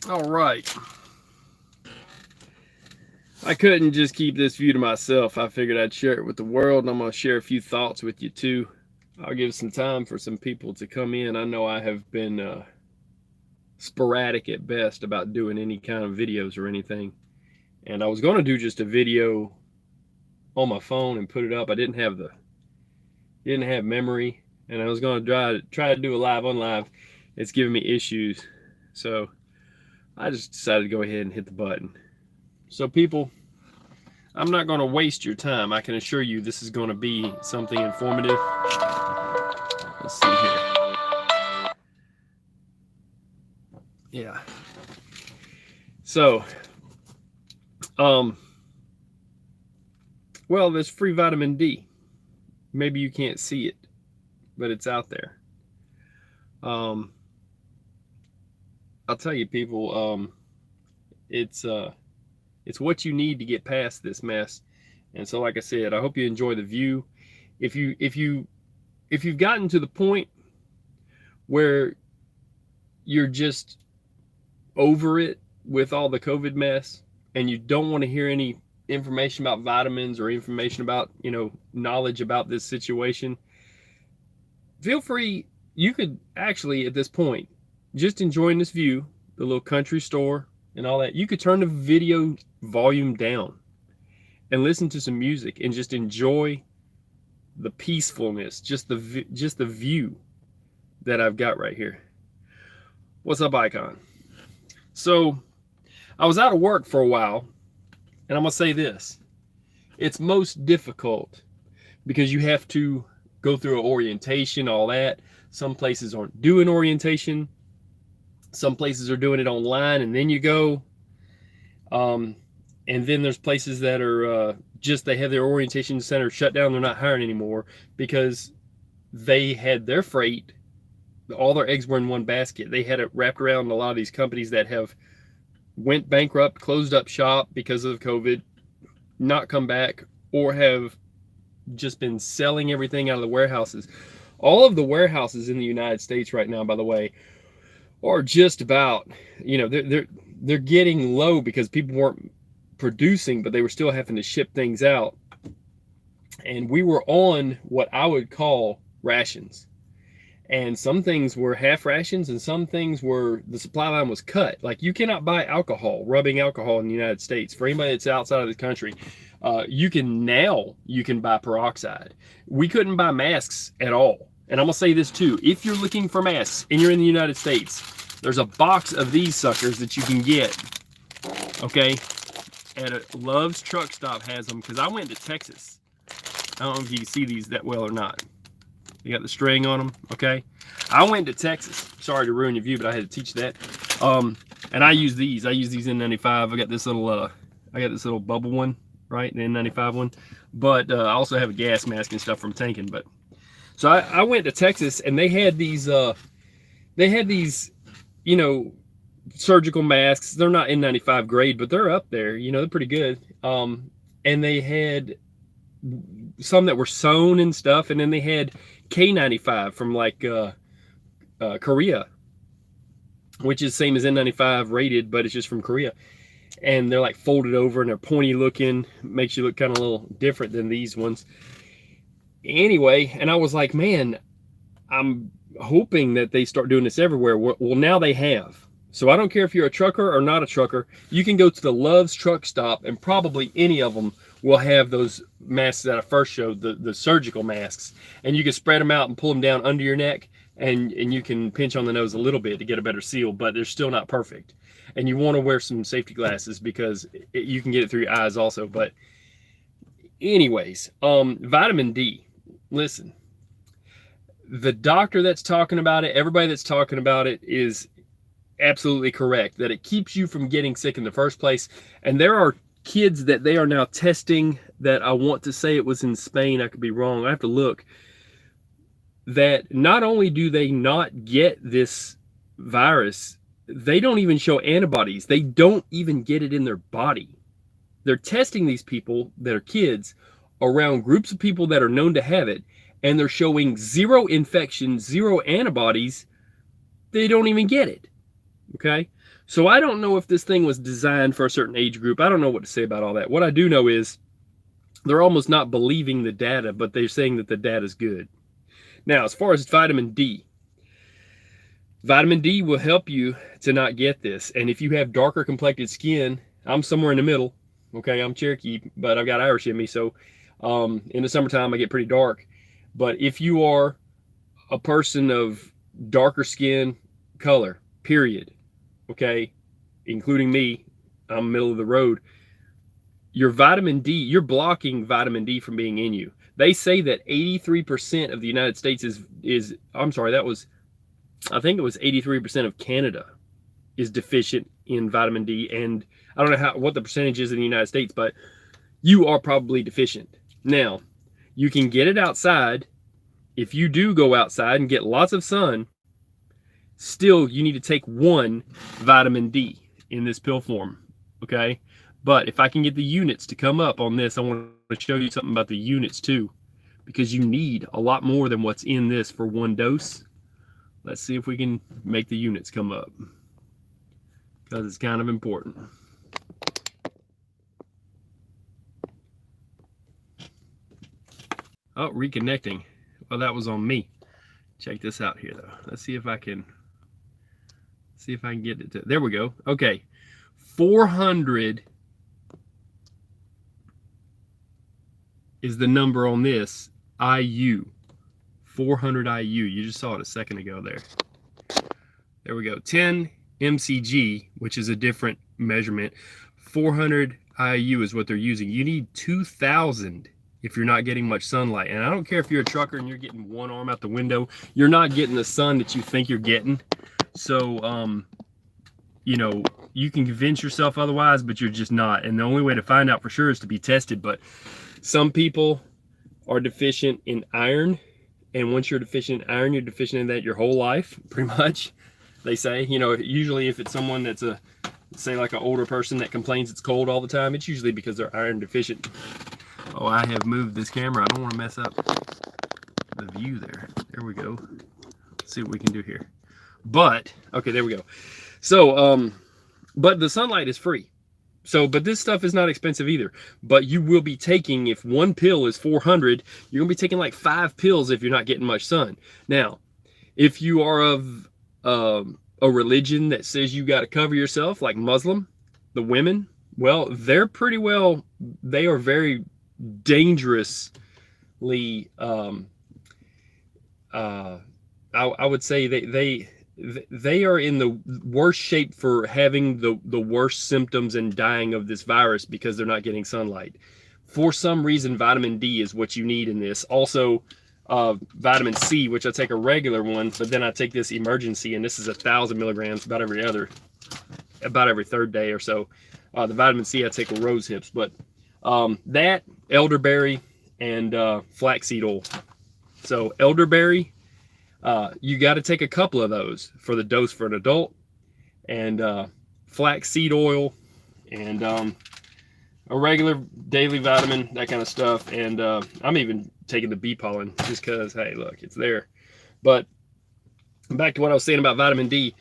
All right. I couldn't just keep this view to myself. I figured I'd share it with the world, and I'm going to share a few thoughts with you too. I'll give some time for some people to come in. I know I have been sporadic at best about doing any kind of videos or anything. And I was going to do just a video on my phone and put it up. I didn't have memory, and I was going to try to do a live on live. It's giving me issues. So I just decided to go ahead and hit the button. So people, I'm not going to waste your time. I can assure you this is going to be something informative. Let's see here. Yeah. So, well, there's free vitamin D. Maybe you can't see it, but it's out there. I'll tell you, people, it's what you need to get past this mess. And so, like I said, I hope you enjoy the view. If you've gotten to the point where you're just over it with all the COVID mess and you don't want to hear any information about vitamins or information about, knowledge about this situation, feel free. You could actually, at this point, just enjoying this view, the little country store and all that, you could turn the video volume down and listen to some music and just enjoy the peacefulness, just the view that I've got right here. What's up, Icon? So I was out of work for a while, and I'm gonna say this: it's most difficult because you have to go through an orientation, all that. Some places aren't doing orientation. Some places are doing it online, and then you go. And then there's places that are they have their orientation center shut down. They're not hiring anymore because they had their freight, all their eggs were in one basket. They had it wrapped around a lot of these companies that have went bankrupt, closed up shop because of COVID, not come back, or have just been selling everything out of the warehouses. All of the warehouses in the United States right now, by the way, are just about, they're getting low because people weren't producing, but they were still having to ship things out. And we were on what I would call rations. And some things were half rations, and some things were, the supply line was cut. Like, you cannot buy rubbing alcohol in the United States. For anybody that's outside of the country, you can buy peroxide. We couldn't buy masks at all. And I'm gonna say this too: if you're looking for masks and you're in the United States, there's a box of these suckers that you can get, okay? At a Love's Truck Stop has them, because I went to Texas. I don't know if you can see these that well or not. You got the string on them, okay? I went to Texas. Sorry to ruin your view, but I had to teach that. And I use these. I use these N95. I got this little bubble one, right? The N95 one. But I also have a gas mask and stuff from tanking. But so I went to Texas, and they had these surgical masks. They're not N95 grade, but they're up there. They're pretty good. And they had some that were sewn and stuff, and then they had K95 from like Korea, which is same as N95 rated, but it's just from Korea. And they're like folded over and they're pointy looking, makes you look kind of a little different than these ones. Anyway, and I was like, man, I'm hoping that they start doing this everywhere. Well, now they have. So I don't care if you're a trucker or not a trucker, you can go to the Love's Truck Stop, and probably any of them will have those masks that I first showed, the surgical masks. And you can spread them out and pull them down under your neck, and you can pinch on the nose a little bit to get a better seal, but they're still not perfect. And you want to wear some safety glasses because you can get it through your eyes also. But anyways, vitamin D. Listen, the doctor that's talking about it, everybody that's talking about it is absolutely correct, that it keeps you from getting sick in the first place. And there are kids that they are now testing, that I want to say it was in Spain, I could be wrong, I have to look, that not only do they not get this virus, they don't even show antibodies. They don't even get it in their body. They're testing these people that are kids around groups of people that are known to have it, and they're showing zero infection, zero antibodies. They don't even get it. Okay. So I don't know if this thing was designed for a certain age group. I don't know what to say about all that. What I do know is they're almost not believing the data, but they're saying that the data is good. Now, as far as vitamin D will help you to not get this. And if you have darker complected skin, I'm somewhere in the middle. Okay, I'm Cherokee, but I've got Irish in me. So in the summertime, I get pretty dark. But if you are a person of darker skin color, period, okay, including me, I'm middle of the road, your vitamin D, you're blocking vitamin D from being in you. They say that 83% of the United States I'm sorry, I think it was 83% of Canada is deficient in vitamin D. And I don't know what the percentage is in the United States, but you are probably deficient. Now, you can get it outside. If you do go outside and get lots of sun, still you need to take 1 vitamin D in this pill form, okay? But if I can get the units to come up on this, I want to show you something about the units too, because you need a lot more than what's in this for 1 dose. Let's see if we can make the units come up, because it's kind of important. Oh, reconnecting. Well, that was on me. Check this out here though. Let's see if I can get it to, there we go. Okay. 400 is the number on this IU. 400 IU. You just saw it a second ago there. There we go. 10 mcg, which is a different measurement. 400 IU is what they're using. You need 2,000 if you're not getting much sunlight. And I don't care if you're a trucker and you're getting 1 arm out the window, you're not getting the sun that you think you're getting. So, you know, you can convince yourself otherwise, but you're just not. And the only way to find out for sure is to be tested. But some people are deficient in iron. And once you're deficient in iron, you're deficient in that your whole life, pretty much. They say, you know, usually if it's someone that's say like an older person that complains it's cold all the time, it's usually because they're iron deficient. Oh, I have moved this camera. I don't want to mess up the view there. There we go. Let's see what we can do here. But, okay, there we go. So, but the sunlight is free. So, but this stuff is not expensive either. But you will be taking, if 1 pill is 400, you're going to be taking like 5 pills if you're not getting much sun. Now, if you are of a religion that says you got to cover yourself, like Muslim, the women, well, they are very dangerously, I would say they are in the worst shape for having the worst symptoms and dying of this virus because they're not getting sunlight. For some reason, vitamin D is what you need in this. Also, vitamin C, which I take a regular one, but then I take this emergency, and this is 1,000 milligrams about every 3rd day or so. The vitamin C I take with rose hips, but that, elderberry, and flaxseed oil. So elderberry, you got to take a couple of those for the dose for an adult, and flaxseed oil, and a regular daily vitamin, that kind of stuff. And I'm even taking the bee pollen just because, hey, look, it's there. But back to what I was saying about vitamin D.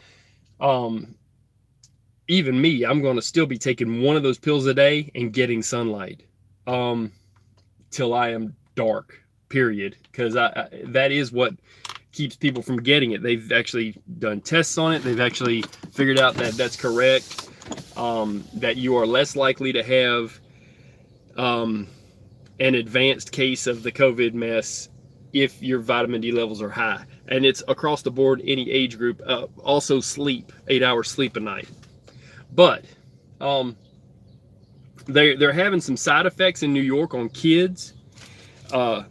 Even me, I'm going to still be taking 1 of those pills a day and getting sunlight till I am dark, period. Because that is what keeps people from getting it. They've actually done tests on it. They've actually figured out that that's correct, that you are less likely to have an advanced case of the COVID mess if your vitamin D levels are high. And it's across the board, any age group. Also sleep, 8 hours sleep a night. But they're having some side effects in New York on kids.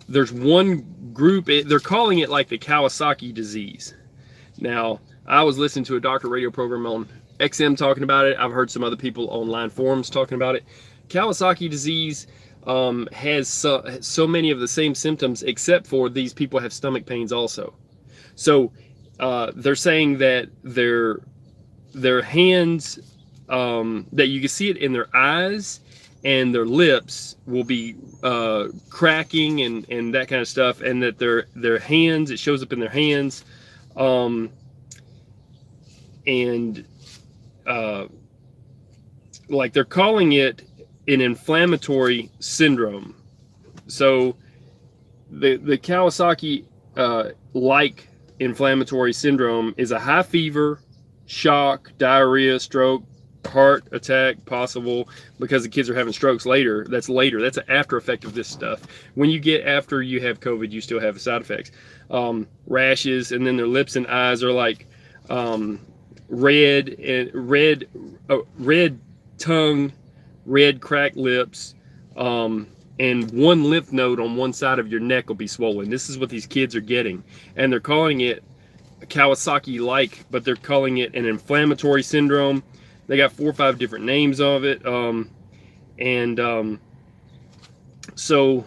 There's one group, they're calling it like the Kawasaki disease. Now, I was listening to a doctor radio program on XM talking about it. I've heard some other people online forums talking about it. Kawasaki disease has so many of the same symptoms, except for these people have stomach pains also. So they're saying that their hands, that you can see it in their eyes, and their lips will be cracking and that kind of stuff, and that their hands, it shows up in their hands, and uh, like they're calling it an inflammatory syndrome. So the Kawasaki like inflammatory syndrome is a high fever, shock, diarrhea, stroke, heart attack possible because the kids are having strokes later. That's later. That's an after effect of this stuff. When you get after you have COVID, you still have side effects. Rashes, and then their lips and eyes are like red tongue, red cracked lips, and one lymph node on one side of your neck will be swollen. This is what these kids are getting, and they're calling it Kawasaki-like, but they're calling it an inflammatory syndrome. They got 4 or 5 different names of it, so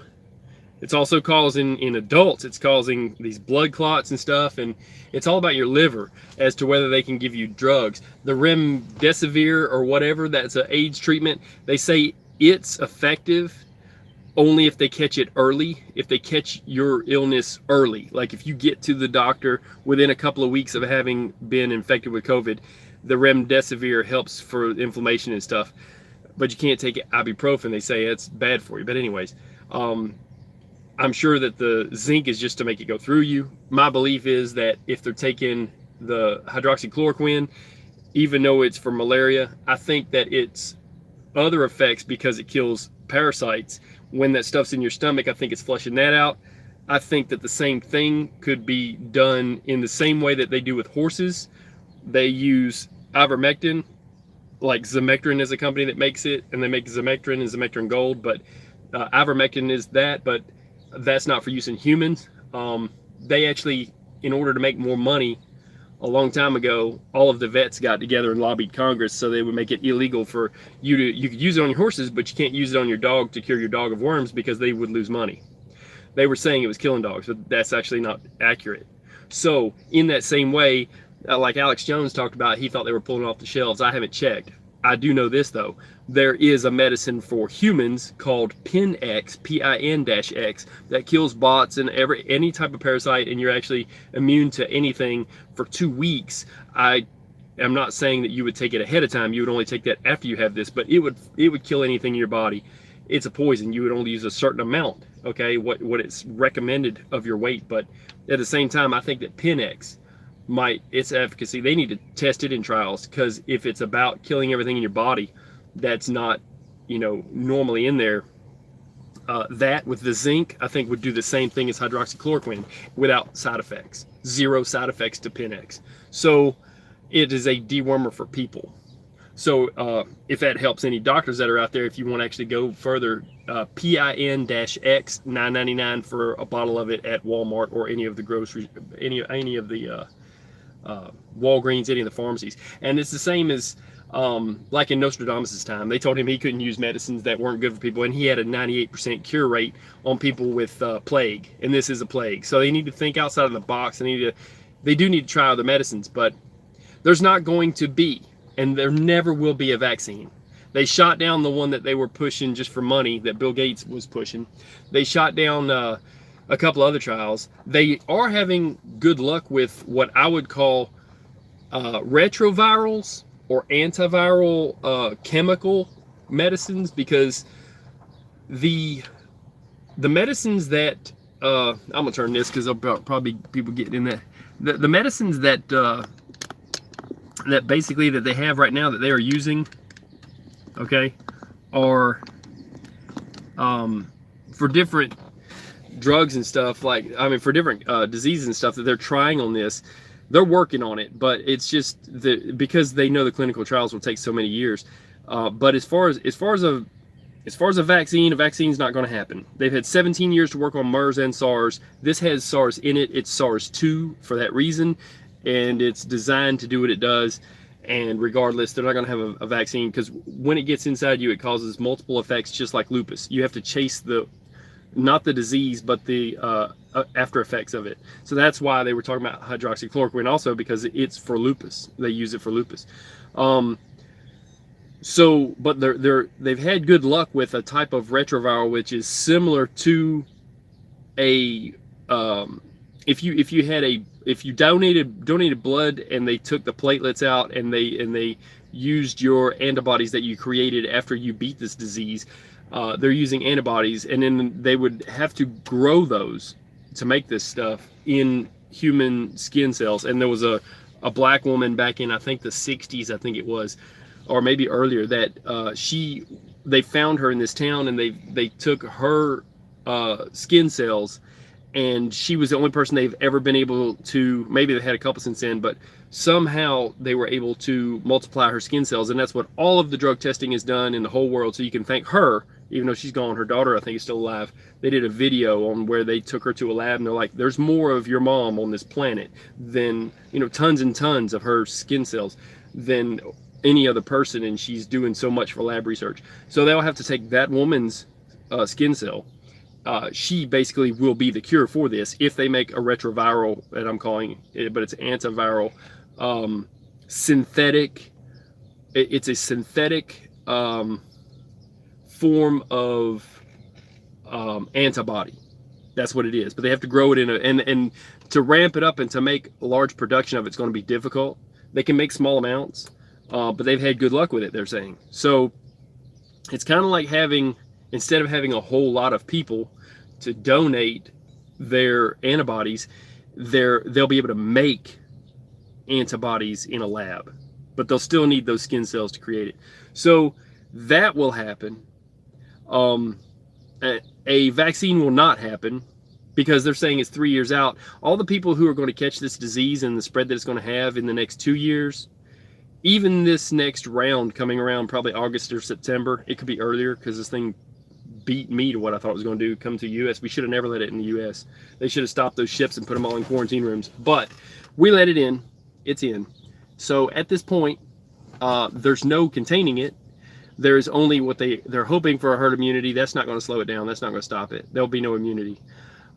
it's also causing, in adults, it's causing these blood clots and stuff, and it's all about your liver as to whether they can give you drugs. The remdesivir or whatever, that's an AIDS treatment, they say it's effective only if they catch it early, if they catch your illness early. Like if you get to the doctor within a couple of weeks of having been infected with COVID, the remdesivir helps for inflammation and stuff. But you can't take ibuprofen. They say it's bad for you. But anyways, I'm sure that the zinc is just to make it go through you. My belief is that if they're taking the hydroxychloroquine, even though it's for malaria, I think that it's other effects because it kills parasites. When that stuff's in your stomach, I think it's flushing that out. I think that the same thing could be done in the same way that they do with horses. They use ivermectin, like Zamectin is a company that makes it, and they make Zamectin and Zamectin Gold, but ivermectin is that, but that's not for use in humans. They actually, in order to make more money, a long time ago, all of the vets got together and lobbied Congress so they would make it illegal for you could use it on your horses, but you can't use it on your dog to cure your dog of worms because they would lose money. They were saying it was killing dogs, but that's actually not accurate. So in that same way, like Alex Jones talked about, he thought they were pulling off the shelves. I haven't checked. I do know this though. There is a medicine for humans called Pin-X, Pin-X, that kills bots and any type of parasite, and you're actually immune to anything for 2 weeks. I am not saying that you would take it ahead of time. You would only take that after you have this, but it would kill anything in your body. It's a poison. You would only use a certain amount, okay, what it's recommended of your weight. But at the same time, I think that Pin-X, its efficacy, they need to test it in trials, because if it's about killing everything in your body that's not, normally in there, that with the zinc, I think would do the same thing as hydroxychloroquine without side effects. 0 side effects to Pin-X. So it is a dewormer for people. So if that helps any doctors that are out there, if you want to actually go further, PIN-X, $9.99 for a bottle of it at Walmart or any of the grocery, any of the Walgreens, any of the pharmacies. And it's the same as like in Nostradamus' time. They told him he couldn't use medicines that weren't good for people, and he had a 98% cure rate on people with plague, and this is a plague. So they need to think outside of the box. They do need to try other medicines, but there's not going to be, and there never will be, a vaccine. They shot down the one that they were pushing just for money, that Bill Gates was pushing. They shot down a couple other trials. They are having good luck with what I would call retrovirals or antiviral chemical medicines, because the medicines that I'm gonna turn this because there'll probably be people getting in that. The medicines that that basically that they have right now that they are using, okay, are for different drugs and stuff, like, for different diseases and stuff that they're trying on this. They're working on it, but it's just because they know the clinical trials will take so many years. But as far as a vaccine's not going to happen. They've had 17 years to work on MERS and SARS. This has SARS in it. It's SARS-2 for that reason, and it's designed to do what it does. And regardless, they're not going to have a vaccine, because when it gets inside you, it causes multiple effects, just like lupus. You have to chase not the disease, but the after effects of it. So that's why they were talking about hydroxychloroquine also, because it's for lupus. They use it for lupus. So, but they've had good luck with a type of retroviral which is similar to a if you donated blood and they took the platelets out and they used your antibodies that you created after you beat this disease. They're using antibodies, and then they would have to grow those to make this stuff in human skin cells. And there was a black woman back in, I think, the 60s, I think it was, or maybe earlier, that they found her in this town, and they took her skin cells, and she was the only person they've ever been able to, maybe they had a couple since then, but somehow they were able to multiply her skin cells. And that's what all of the drug testing is done in the whole world. So you can thank her, even though she's gone. Her daughter, I think, is still alive. They did a video on where they took her to a lab, and they're like, there's more of your mom on this planet than, tons and tons of her skin cells than any other person, and she's doing so much for lab research. So they'll have to take that woman's skin cell. She basically will be the cure for this if they make a retroviral, that I'm calling it, but it's antiviral, synthetic. It's a synthetic form of antibody. That's what it is. But they have to grow it in and to ramp it up and to make a large production of it's going to be difficult. They can make small amounts, but they've had good luck with it, they're saying. So it's kind of like instead of having a whole lot of people to donate their antibodies, they'll be able to make antibodies in a lab, but they'll still need those skin cells to create it. So that will happen. A vaccine will not happen because they're saying it's 3 years out. All the people who are going to catch this disease and the spread that it's going to have in the next 2 years, even this next round coming around, probably August or September, it could be earlier because this thing beat me to what I thought it was going to do, come to the U.S. We should have never let it in the U.S. They should have stopped those ships and put them all in quarantine rooms. But we let it in. It's in. So at this point, there's no containing it. There's only what they're hoping for, a herd immunity. That's not going to slow it down. That's not going to stop it. There'll be no immunity.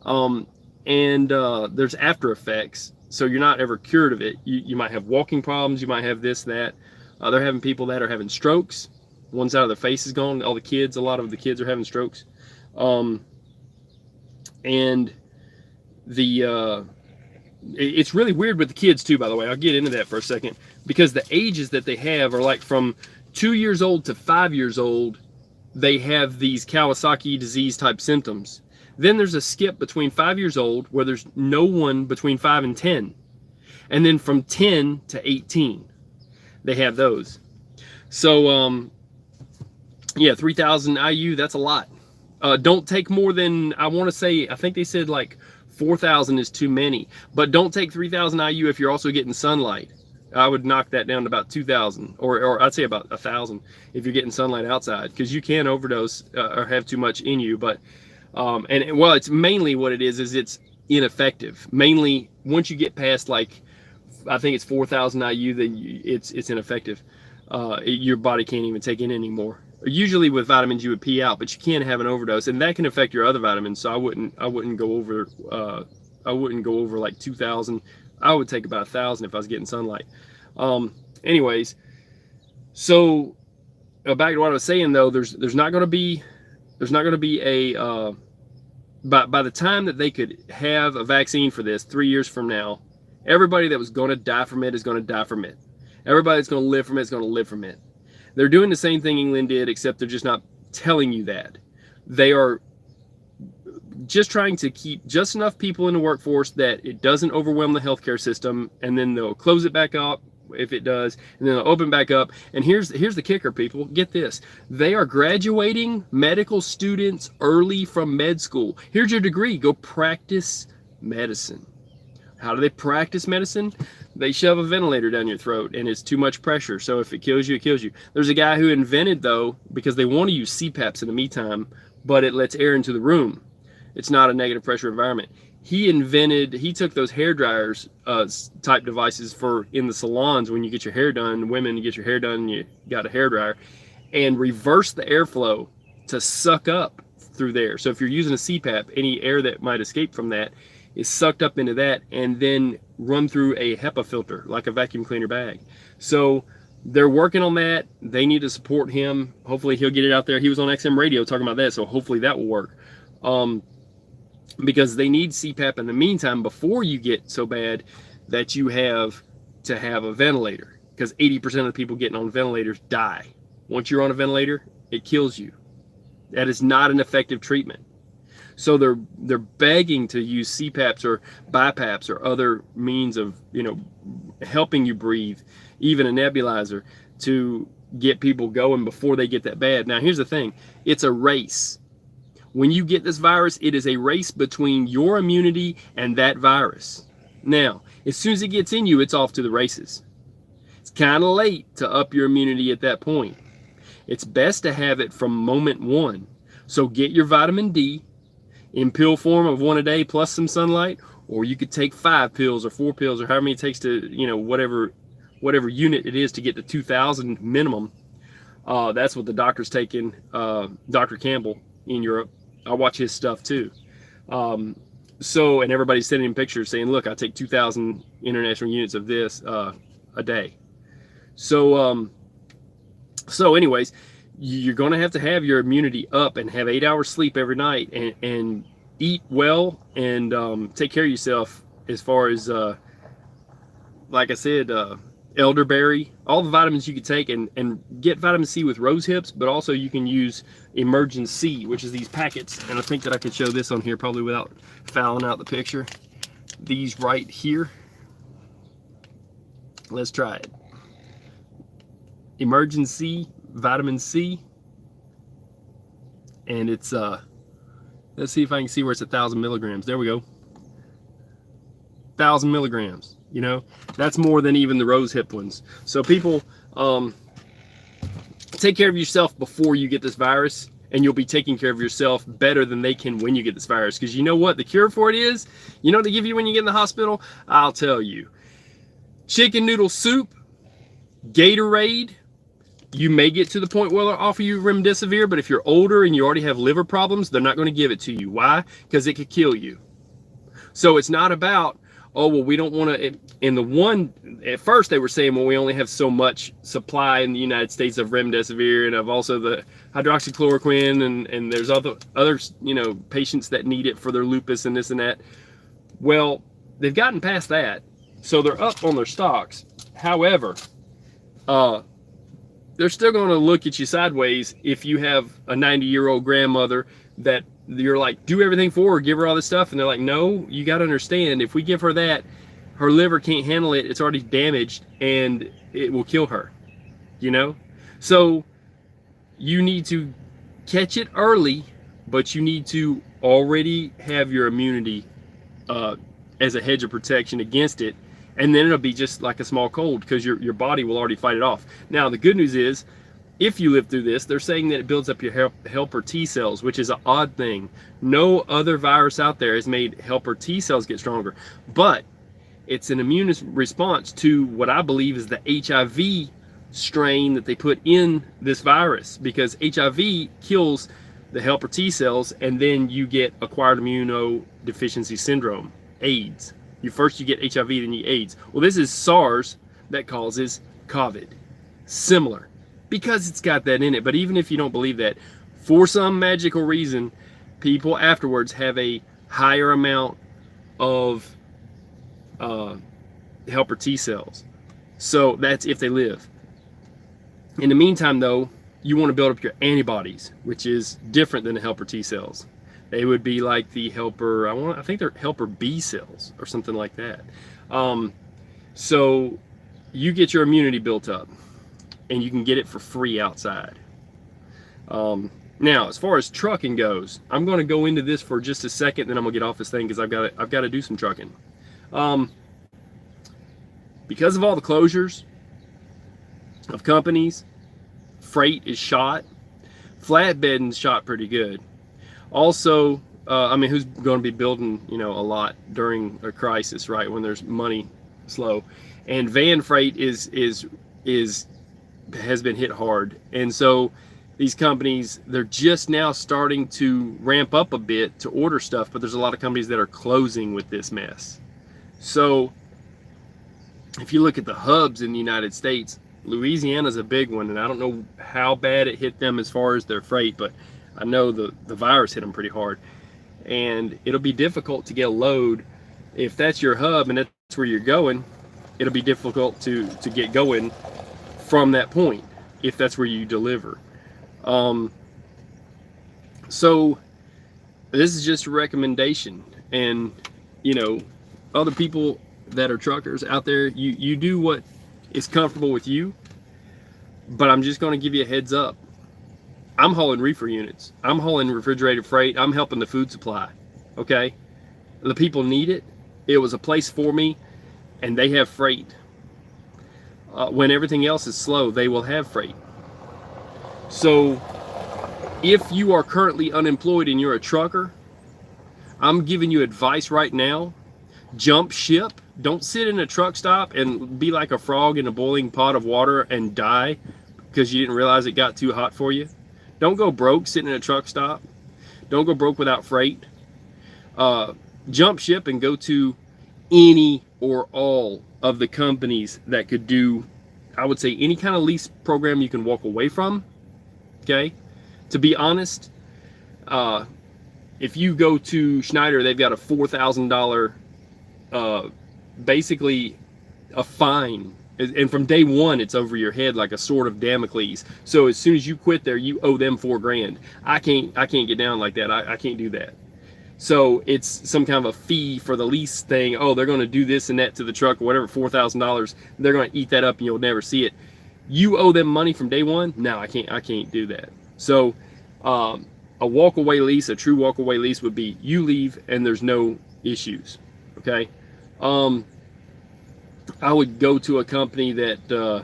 And there's after effects. So you're not ever cured of it. You might have walking problems. You might have this, that. They're having people that are having strokes. One side of their face is gone. A lot of the kids are having strokes. And it's really weird with the kids too, by the way. I'll get into that for a second, because the ages that they have are like from 2 years old to 5 years old. They have these Kawasaki disease type symptoms. Then there's a skip between 5 years old where there's no one between 5 and 10. And then from 10 to 18, they have those. So, yeah, 3,000 IU, that's a lot. Don't take more than, I think they said like 4,000 is too many. But don't take 3,000 IU if you're also getting sunlight. I would knock that down to about 2,000, or I'd say about 1,000 if you're getting sunlight outside, because you can overdose or have too much in you. But it's mainly what it is it's ineffective. Mainly once you get past, like, I think it's 4,000 IU, then it's ineffective. Your body can't even take in anymore. Usually with vitamins you would pee out, but you can have an overdose, and that can affect your other vitamins. So I wouldn't go over like 2,000. I would take about 1,000 if I was getting sunlight. Anyways, so back to what I was saying though, there's not going to be a by the time that they could have a vaccine for this 3 years from now, everybody that was going to die from it is going to die from it. Everybody that's going to live from it is going to live from it. They're doing the same thing England did, except they're just not telling you that. They are just trying to keep just enough people in the workforce that it doesn't overwhelm the healthcare system, and then they'll close it back up if it does, and then they'll open back up. And here's the kicker, people. Get this. They are graduating medical students early from med school. Here's your degree. Go practice medicine. How do they practice medicine? They shove a ventilator down your throat, and it's too much pressure. So if it kills you, it kills you. There's a guy who invented, though, because they want to use CPAPs in the meantime, but it lets air into the room. It's not a negative pressure environment. He took those hair dryers type devices for in the salons when you get your hair done, women, you get your hair done and you got a hair dryer, and reversed the airflow to suck up through there. So if you're using a CPAP, any air that might escape from that is sucked up into that and then run through a HEPA filter, like a vacuum cleaner bag. So they're working on that. They need to support him. Hopefully he'll get it out there. He was on XM radio talking about that, so hopefully that will work. Because they need CPAP in the meantime before you get so bad that you have to have a ventilator. because 80% of the people getting on ventilators die. Once you're on a ventilator, it kills you. That is not an effective treatment. So they're begging to use CPAPs or BiPAPs or other means of, helping you breathe, even a nebulizer, to get people going before they get that bad. Now, here's the thing. It's a race. When you get this virus, it is a race between your immunity and that virus. Now, as soon as it gets in you, it's off to the races. It's kind of late to up your immunity at that point. It's best to have it from moment one. So get your vitamin D in pill form of 1 a day plus some sunlight, or you could take 5 pills or 4 pills or however many it takes to, whatever unit it is to get to 2,000 minimum. That's what the doctor's taking, Dr. Campbell in Europe. I watch his stuff too. And everybody's sending him pictures saying, look, I take 2,000 international units of this a day. So anyways, you're going to have your immunity up and have 8 hours sleep every night and eat well and take care of yourself as far as, like I said, elderberry, all the vitamins you can take, and get vitamin C with rose hips, but also you can use Emergen-C, which is these packets. And I think that I could show this on here probably without fouling out the picture. These right here. Let's try it. Emergen-C, vitamin C, and it's let's see if I can see where it's 1,000 milligrams. There we go. 1,000 milligrams. That's more than even the rose hip ones. So people, take care of yourself before you get this virus, and you'll be taking care of yourself better than they can when you get this virus. Because you know what the cure for it is? You know what they give you when you get in the hospital? I'll tell you. Chicken noodle soup, Gatorade. You may get to the point where they'll offer you remdesivir, but if you're older and you already have liver problems, they're not going to give it to you. Why? Because it could kill you. So it's not about, oh, well, we don't want to, at first they were saying, well, we only have so much supply in the United States of remdesivir and of also the hydroxychloroquine, and there's other patients that need it for their lupus and this and that. Well, they've gotten past that, so they're up on their stocks. However, they're still going to look at you sideways if you have a 90-year-old grandmother that you're like, do everything for her, give her all this stuff, and they're like, no, you got to understand, if we give her that, her liver can't handle it, it's already damaged, and it will kill her, So you need to catch it early, but you need to already have your immunity as a hedge of protection against it, and then it'll be just like a small cold because your body will already fight it off. Now, the good news is, if you live through this, they're saying that it builds up your helper T cells, which is an odd thing. No other virus out there has made helper T cells get stronger, but it's an immune response to what I believe is the HIV strain that they put in this virus, because HIV kills the helper T cells, and then you get acquired immunodeficiency syndrome, AIDS. First you get HIV, then you get AIDS. Well, this is SARS that causes COVID. Similar, because it's got that in it. But even if you don't believe that, for some magical reason, people afterwards have a higher amount of helper T cells. So that's if they live. In the meantime, though, you want to build up your antibodies, which is different than the helper T cells. They would be like the helper, I think they're helper B cells or something like that. So you get your immunity built up, and you can get it for free outside. Now, as far as trucking goes, I'm going to go into this for just a second, then I'm going to get off this thing because I've got to do some trucking. Because of all the closures of companies, freight is shot. Flatbedding's shot pretty good. Also, who's going to be building, a lot during a crisis, right? When there's money slow, and van freight has been hit hard. And so these companies, they're just now starting to ramp up a bit to order stuff, but there's a lot of companies that are closing with this mess. So if you look at the hubs in the United States, Louisiana's a big one, and I don't know how bad it hit them as far as their freight, but I know the virus hit them pretty hard, and it'll be difficult to get a load if that's your hub and that's where you're going. it'll be difficult to get going from that point if that's where you deliver. Um, so this is just a recommendation, and you know, other people that are truckers out there, you do what is comfortable with you. But I'm just going to give you a heads up. I'm hauling reefer units. I'm hauling refrigerated freight. I'm helping the food supply. Okay, the people need it. It was a place for me, and they have freight. When everything else is slow, they will have freight. So if you are currently unemployed and you're a trucker, I'm giving you advice right now. Jump ship. Don't sit in a truck stop and be like a frog in a boiling pot of water and die because you didn't realize it got too hot for you. Don't go broke sitting in a truck stop. Don't go broke without freight. Jump ship and go to any or all of the companies that could do, I would say, any kind of lease program you can walk away from. Okay, to be honest, if you go to Schneider, they've got a $4,000 basically a fine, and from day one it's over your head like a sword of Damocles. So as soon as you quit there, you owe them $4,000. I can't get down like that. I can't do that. So it's some kind of a fee for the lease thing. Oh, they're going to do this and that to the truck or whatever, $4,000. They're going to eat that up and you'll never see it. You owe them money from day one. No, I can't do that. So a walk-away lease, a true walk-away lease would be you leave and there's no issues. Okay. I would go to a company that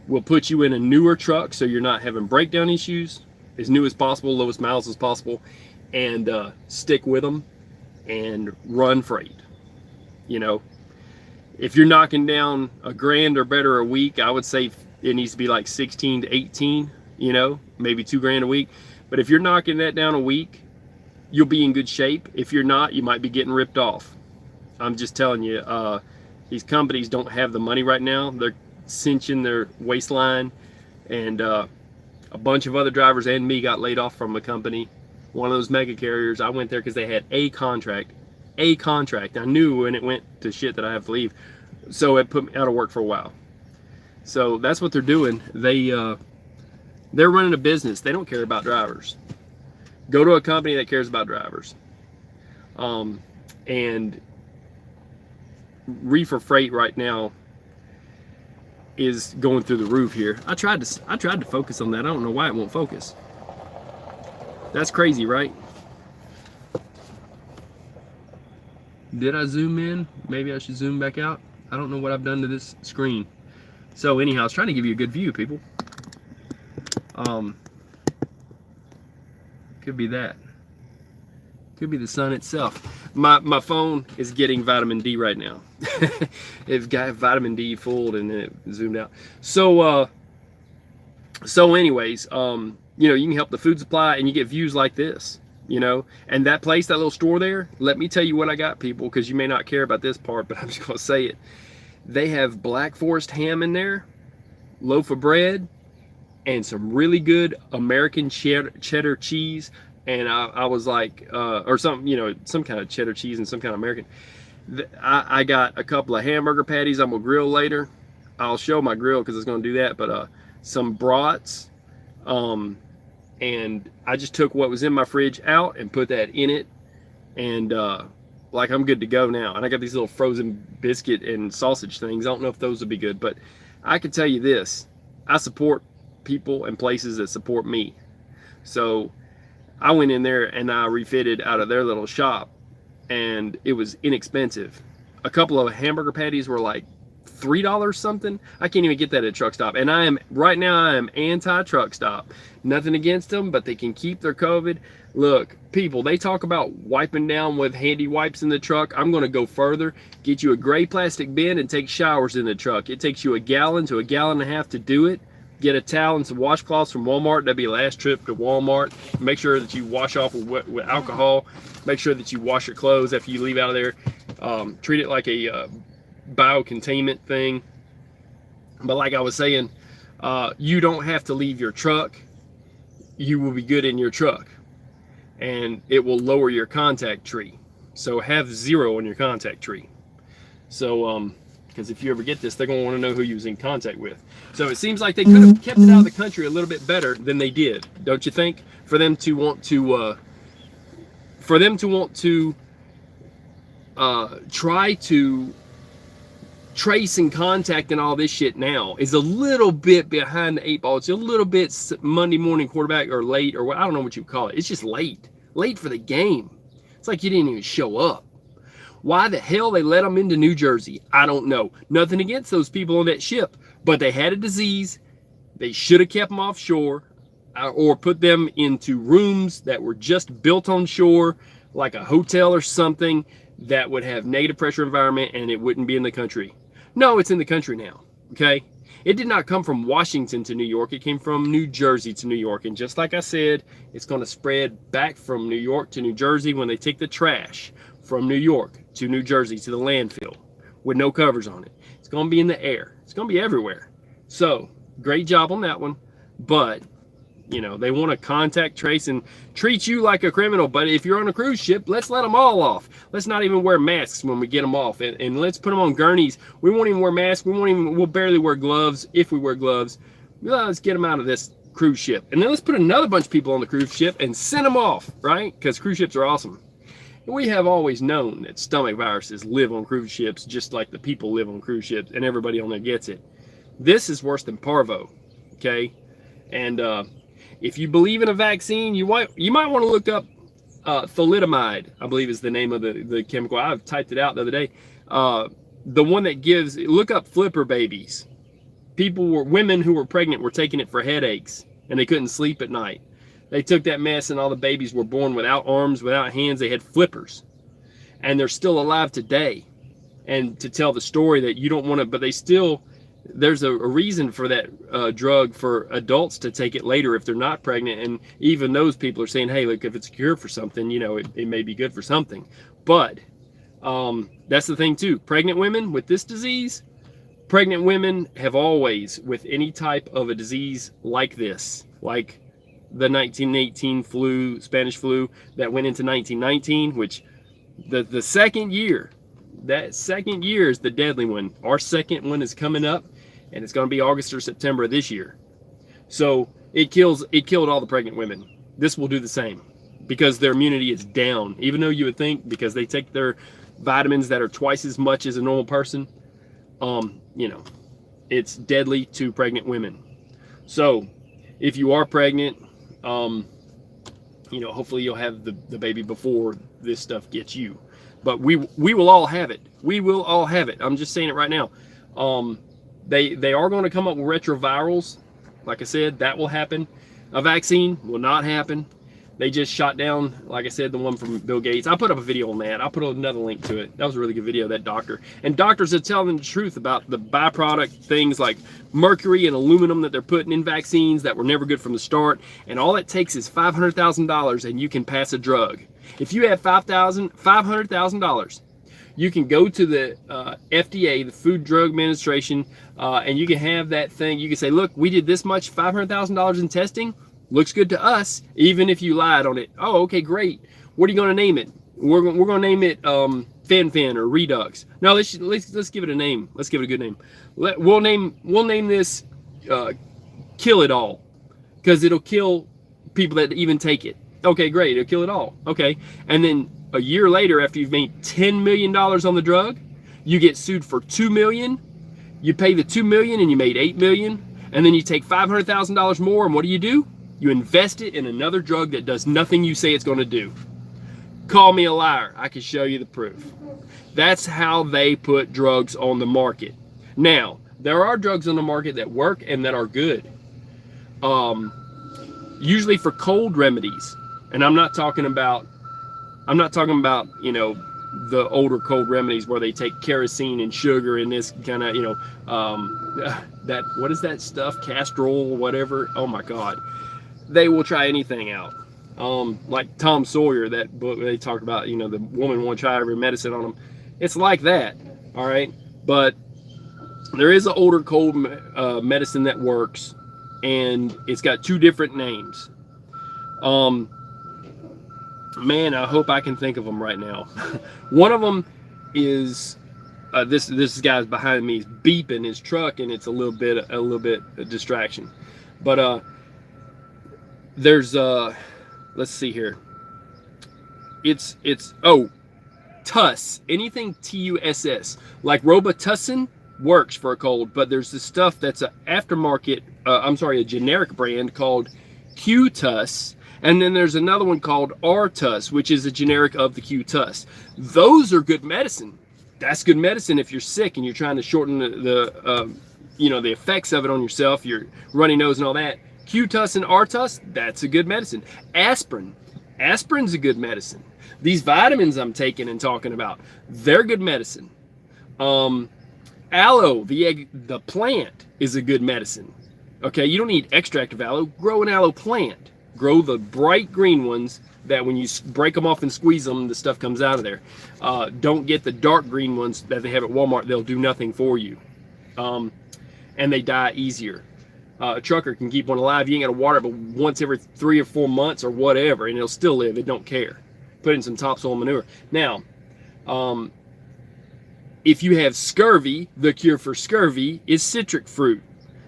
will put you in a newer truck so you're not having breakdown issues, as new as possible, lowest miles as possible, and stick with them and run freight. You know, if you're knocking down $1,000 or better a week, I would say it needs to be like 16 to 18, you know, maybe $2,000 a week. But if you're knocking that down a week, you'll be in good shape. If you're not, you might be getting ripped off. I'm just telling you, these companies don't have the money right now. They're cinching their waistline, and a bunch of other drivers and me got laid off from a company, one of those mega carriers. I went there because they had a contract. I knew when it went to shit that I have to leave, so it put me out of work for a while. So that's what they're doing. They're running a business. They don't care about drivers. Go to a company that cares about drivers. And reefer freight right now is going through the roof here. I tried to focus on that. I don't know why it won't focus. That's crazy, right? Did I zoom in? Maybe I should zoom back out. I don't know what I've done to this screen. So anyhow, I was trying to give you a good view, people. Could be that. Could be the sun itself. My phone is getting vitamin D right now. It's got vitamin D full and then it zoomed out. So anyways, you know, you can help the food supply and you get views like this, you know. And that place, that little store there, let me tell you what I got, people, because you may not care about this part, but I'm just gonna say it. They have Black Forest ham in there, loaf of bread, and some really good American cheddar cheese. And I was like, or some, you know, some kind of cheddar cheese and some kind of American. I got a couple of hamburger patties I'm gonna grill later. I'll show my grill because it's gonna do that. But some brats, and I just took what was in my fridge out and put that in it, and like I'm good to go now. And I got these little frozen biscuit and sausage things. I don't know if those would be good, but I can tell you this: I support people and places that support me. So I went in there and I refitted out of their little shop, and it was inexpensive. A couple of hamburger patties were like $3 something. I can't even get that at a truck stop. And right now I am anti-truck stop. Nothing against them, but they can keep their COVID. Look, people, they talk about wiping down with handy wipes in the truck. I'm going to go further. Get you a gray plastic bin and take showers in the truck. It takes you a gallon to a gallon and a half to do it. Get a towel and some washcloths from Walmart. That'd be your last trip to Walmart. Make sure that you wash off with alcohol. Make sure that you wash your clothes after you leave out of there. Treat it like a biocontainment thing. But like I was saying, you don't have to leave your truck. You will be good in your truck, and it will lower your contact tree. So have 0 on your contact tree. So because if you ever get this, they're going to want to know who you was in contact with. So it seems like they could have kept it out of the country a little bit better than they did, don't you think? For them to want to try to trace and contact and all this shit now is a little bit behind the eight ball. It's a little bit Monday morning quarterback or late, or I don't know what you call it. It's just late for the game. It's like you didn't even show up. Why the hell they let them into New Jersey, I don't know. Nothing against those people on that ship, but they had a disease. They should have kept them offshore, or put them into rooms that were just built on shore, like a hotel or something that would have negative pressure environment, and it wouldn't be in the country. No, it's in the country now, okay? It did not come from Washington to New York. It came from New Jersey to New York. And just like I said, it's going to spread back from New York to New Jersey when they take the trash from New York to New Jersey to the landfill with no covers on it. It's going to be in the air. It's going to be everywhere. So, great job on that one. But, you know, they want to contact trace and treat you like a criminal. But if you're on a cruise ship, let's let them all off. Let's not even wear masks when we get them off. And let's put them on gurneys. We won't even wear masks. We'll barely wear gloves if we wear gloves. Let's get them out of this cruise ship. And then let's put another bunch of people on the cruise ship and send them off, right? Because cruise ships are awesome. And we have always known that stomach viruses live on cruise ships just like the people live on cruise ships, and everybody on there gets it. This is worse than parvo, okay? And if you believe in a vaccine, you might want to look up thalidomide, I believe is the name of the chemical. I've typed it out the other day. The one that gives, look up flipper babies. Women who were pregnant were taking it for headaches, and they couldn't sleep at night. They took that mess, and all the babies were born without arms, without hands. They had flippers, and they're still alive today. And to tell the story that you don't want to, but they still, there's a reason for that drug for adults to take it later if they're not pregnant. And even those people are saying, hey, look, if it's a cure for something, you know, it may be good for something. But that's the thing too. Pregnant women with this disease, pregnant women have always, with any type of a disease like this, like the 1918 flu, Spanish flu that went into 1919, which the second year, that second year is the deadly one. Our second one is coming up, and it's going to be August or September of this year. So it killed all the pregnant women. This will do the same because their immunity is down, even though you would think because they take their vitamins that are twice as much as a normal person, you know, it's deadly to pregnant women. So if you are pregnant, you know, hopefully you'll have the baby before this stuff gets you. But we will all have it. We will all have it. I'm just saying it right now. They are going to come up with retrovirals. Like I said, that will happen. A vaccine will not happen. They just shot down, like I said, the one from Bill Gates. I put up a video on that. I'll put another link to it. That was a really good video, that doctor. And doctors are telling the truth about the byproduct things like mercury and aluminum that they're putting in vaccines that were never good from the start. And all it takes is $500,000 and you can pass a drug. If you have $500,000, you can go to the FDA, the Food Drug Administration, and you can have that thing. You can say, look, we did this much, $500,000 in testing. Looks good to us, even if you lied on it. Oh, okay, great. What are you going to name it? We're going to name it Fen or Redux. No, let's give it a name. Let's give it a good name. We'll name this Kill It All, because it'll kill people that even take it. Okay, great. It'll kill it all. Okay, and then a year later, after you've made $10 million on the drug, you get sued for $2 million. You pay the $2 million and you made $8 million, and then you take $500,000 more, and what do? You invest it in another drug that does nothing you say it's going to do. Call me a liar. I can show you the proof. That's how they put drugs on the market. Now, there are drugs on the market that work and that are good. Usually for cold remedies. And I'm not talking about, you know, the older cold remedies where they take kerosene and sugar and this kind of, you know, what is that stuff? Castrol, whatever. Oh my God. They will try anything out. Like Tom Sawyer, that book they talked about, you know, the woman won't try every medicine on them. It's like that, all right? But there is an older cold medicine that works, and it's got two different names. Man, I hope I can think of them right now. One of them is This guy's behind me. He's beeping his truck, and it's a little bit a distraction. But there's let's see here. It's Tuss. Anything TUSS like Robitussin works for a cold, but there's this stuff that's a aftermarket. A generic brand called Q-Tuss. And then there's another one called R-Tuss, which is a generic of the Q-Tuss. Those are good medicine. That's good medicine if you're sick and you're trying to shorten the effects of it on yourself, your runny nose and all that. Q-Tuss and R-Tuss, that's a good medicine. Aspirin's a good medicine. These vitamins I'm taking and talking about, they're good medicine. Aloe, the plant, is a good medicine. Okay, you don't need extract of aloe. Grow an aloe plant. Grow the bright green ones that when you break them off and squeeze them, the stuff comes out of there. Don't get the dark green ones that they have at Walmart. They'll do nothing for you. And they die easier. A trucker can keep one alive. You ain't got to water it but once every 3 or 4 months or whatever, and it'll still live. It don't care. Put in some topsoil manure. Now, if you have scurvy, the cure for scurvy is citric fruit.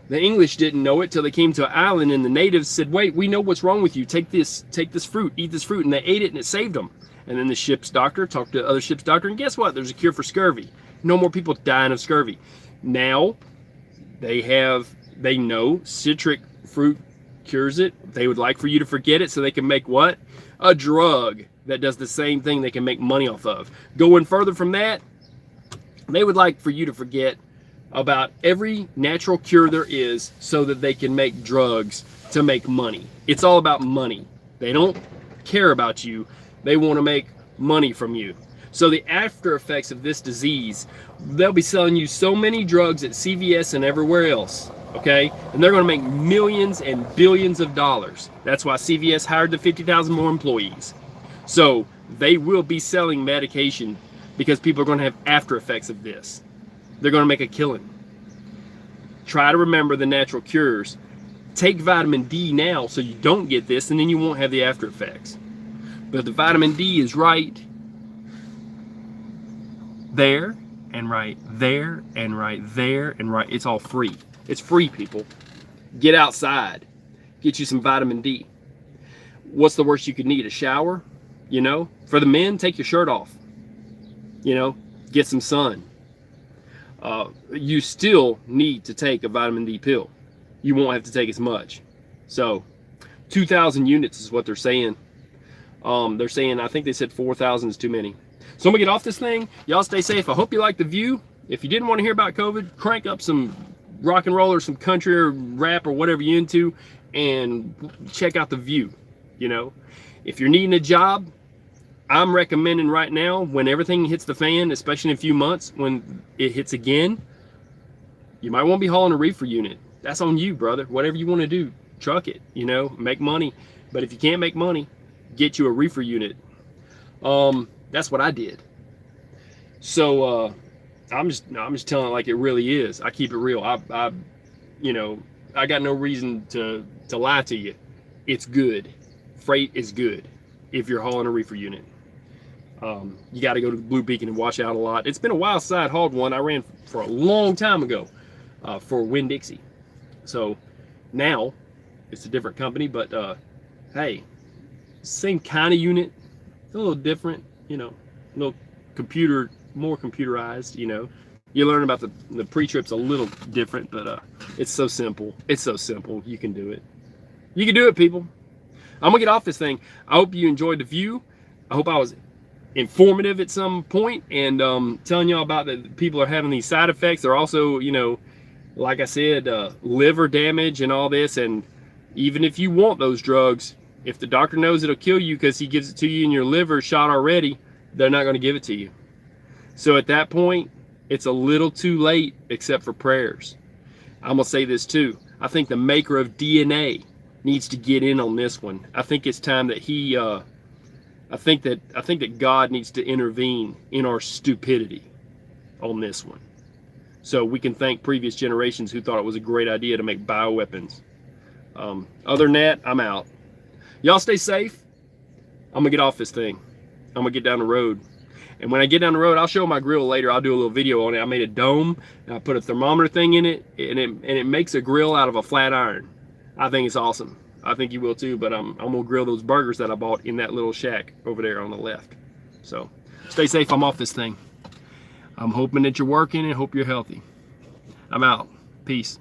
The English didn't know it till they came to an island, and the natives said, wait, we know what's wrong with you. Take this fruit, eat this fruit. And they ate it, and it saved them. And then the ship's doctor talked to the other ship's doctor, and guess what? There's a cure for scurvy. No more people dying of scurvy. Now, they know citric fruit cures it. They would like for you to forget it so they can make what? A drug that does the same thing they can make money off of. Going further from that, they would like for you to forget about every natural cure there is so that they can make drugs to make money. It's all about money. They don't care about you. They want to make money from you. So the after effects of this disease, they'll be selling you so many drugs at CVS and everywhere else, okay? And they're going to make millions and billions of dollars. That's why CVS hired the 50,000 more employees. So they will be selling medication because people are going to have after effects of this. They're going to make a killing. Try to remember the natural cures. Take vitamin D now so you don't get this, and then you won't have the after effects. But the vitamin D is right there, and right there, and right there, and right. It's all free. It's free, people. Get outside. Get you some vitamin D. What's the worst you could need? A shower? You know? For the men, take your shirt off. You know? Get some sun. You still need to take a vitamin D pill. You won't have to take as much. So 2,000 units is what they're saying. They're saying, I think they said 4,000 is too many. So I'm gonna get off this thing. Y'all stay safe. I hope you like the view. If you didn't want to hear about COVID, crank up some rock and roll or some country or rap or whatever you're into and check out the view. You know, if you're needing a job, I'm recommending right now, when everything hits the fan, especially in a few months, when it hits again, you might want to be hauling a reefer unit. That's on you, brother. Whatever you want to do, truck it, you know, make money. But if you can't make money, get you a reefer unit. That's what I did. So I'm just telling it like it really is. I keep it real. I got no reason to lie to you. It's good. Freight is good if you're hauling a reefer unit. You got to go to Blue Beacon and watch out a lot. It's been a while since I hauled one. I ran for a long time ago for Winn-Dixie. So now it's a different company, but hey, same kind of unit, a little different, you know, a little more computerized, you know. You learn about the pre-trip's a little different, but it's so simple. It's so simple. You can do it. You can do it, people. I'm gonna get off this thing. I hope you enjoyed the view. I hope I was informative at some point and telling y'all about that people are having these side effects. They're also, you know, like I said, liver damage and all this. And even if you want those drugs, if the doctor knows it'll kill you because he gives it to you and your liver shot already, they're not going to give it to you. So at that point, it's a little too late, except for prayers. I'm gonna say this too. I think the maker of DNA needs to get in on this one. I think it's time that he I think that God needs to intervene in our stupidity on this one. So we can thank previous generations who thought it was a great idea to make bioweapons. Other than that, I'm out. Y'all stay safe. I'm gonna get off this thing. I'm gonna get down the road. And when I get down the road, I'll show my grill later. I'll do a little video on it. I made a dome, and I put a thermometer thing in it, and it makes a grill out of a flat iron. I think it's awesome. I think you will too, but I'm gonna grill those burgers that I bought in that little shack over there on the left. So stay safe. I'm off this thing. I'm hoping that you're working and hope you're healthy. I'm out. Peace.